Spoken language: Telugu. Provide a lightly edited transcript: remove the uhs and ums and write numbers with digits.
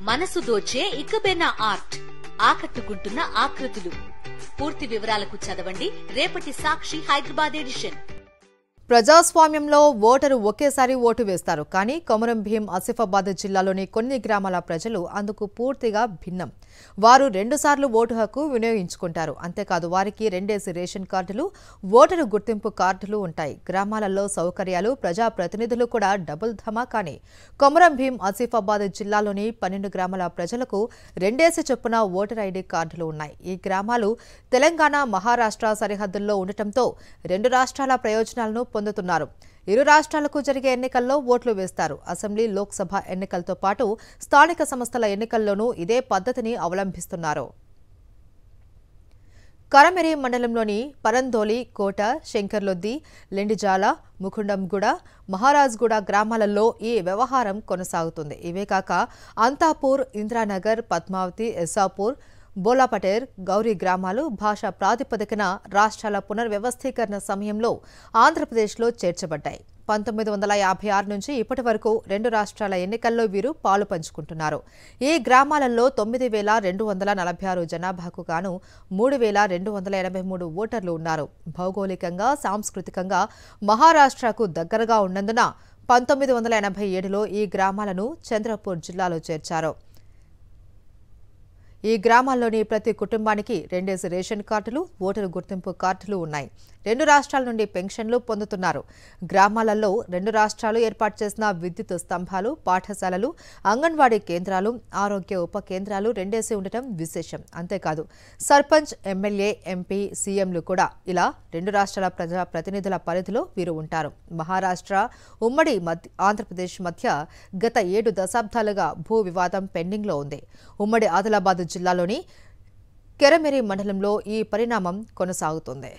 మనసు దోచే ఇకబేనా ఆర్ట్, ఆకట్టుకుంటున్న ఆకృతులు. పూర్తి వివరాలకు చదవండి రేపటి సాక్షి హైదరాబాద్ ఎడిషన్. ప్రజాస్వామ్యంలో ఓటరు ఒకేసారి ఓటు వేస్తారు. కానీ కొమరం భీం ఆసిఫాబాద్ జిల్లాలోని కొన్ని గ్రామాల ప్రజలు అందుకు పూర్తిగా భిన్నం. వారు 2 సార్లు ఓటు హక్కు వినియోగించుకుంటారు. అంతేకాదు వారికి 2 రేషన్ కార్డులు, ఓటరు గుర్తింపు కార్డులు ఉంటాయి. గ్రామాలలో సౌకర్యాలు, ప్రజాప్రతినిధులు కూడా డబుల్ ధమాకానే. కొమరం భీం ఆసిఫాబాద్ జిల్లాలోని 12 గ్రామాల ప్రజలకు 2 చొప్పున ఓటర్ ఐడి కార్డులు ఉన్నాయి. ఈ గ్రామాలు తెలంగాణ, మహారాష్ట్ర సరిహద్దుల్లో ఉండటంతో 2 రాష్ట్రాల ప్రయోజనాలను పొందుతున్నారు. ఇరు రాష్ట్రాలకు జరిగే ఎన్నికల్లో ఓట్లు వేస్తారు. అసెంబ్లీ, లోక్సభ ఎన్నికలతో పాటు స్థానిక సంస్థల ఎన్నికల్లోనూ ఇదే పద్ధతిని అవలంబిస్తున్నారు. కరమెరి మండలంలోని పరందోలి, కోట, శంకర్లొద్ది, లెండిజాల, ముకుండంగూడ, మహారాజ్గూడ గ్రామాలలో ఈ వ్యవహారం కొనసాగుతుంది. ఇవే కాక అంతాపూర్, ఇంద్రానగర్, పద్మావతి, ఎస్సాపూర్, బోలాపటేర్, గౌరీ గ్రామాలు భాషా ప్రాతిపదికన రాష్ట్రాల పునర్వ్యవస్థీకరణ సమయంలో ఆంధ్రప్రదేశ్లో చేర్చబడ్డాయి. 1956 నుంచి ఇప్పటి వరకు 2 రాష్ట్రాల ఎన్నికల్లో వీరు పాలు పంచుకుంటున్నారు. ఈ గ్రామాలలో 9,246 జనాభాకు గాను 3,283 ఓటర్లు ఉన్నారు. భౌగోళికంగా, సాంస్కృతికంగా మహారాష్ట్రకు దగ్గరగా ఉన్నందున 1987లో ఈ గ్రామాలను చంద్రపూర్ జిల్లాలో చేర్చారు. ఈ గ్రామాల్లోని ప్రతి కుటుంబానికి 2 రేషన్ కార్డులు, ఓటరు గుర్తింపు కార్డులు ఉన్నాయి. 2 రాష్ట్రాల నుండి పెన్షన్లు పొందుతున్నారు. గ్రామాలలో 2 రాష్ట్రాలు ఏర్పాటు చేసిన విద్యుత్ స్తంభాలు, పాఠశాలలు, అంగన్వాడీ కేంద్రాలు, ఆరోగ్య ఉప కేంద్రాలు 2 ఉండటం విశేషం. అంతేకాదు సర్పంచ్, ఎమ్మెల్యే, ఎంపీ, సీఎంలు కూడా ఇలా 2 రాష్ట్రాల ప్రజా ప్రతినిధుల పరిధిలో వీరు ఉంటారు. మహారాష్ట్ర, ఉమ్మడి ఆంధ్రప్రదేశ్ మధ్య గత 7 దశాబ్దాలుగా భూ వివాదం పెండింగ్లో ఉంది. ఉమ్మడి ఆదిలాబాద్ జిల్లాలోని కెరమెరి మండలంలో ఈ పరిణామం కొనసాగుతోంది.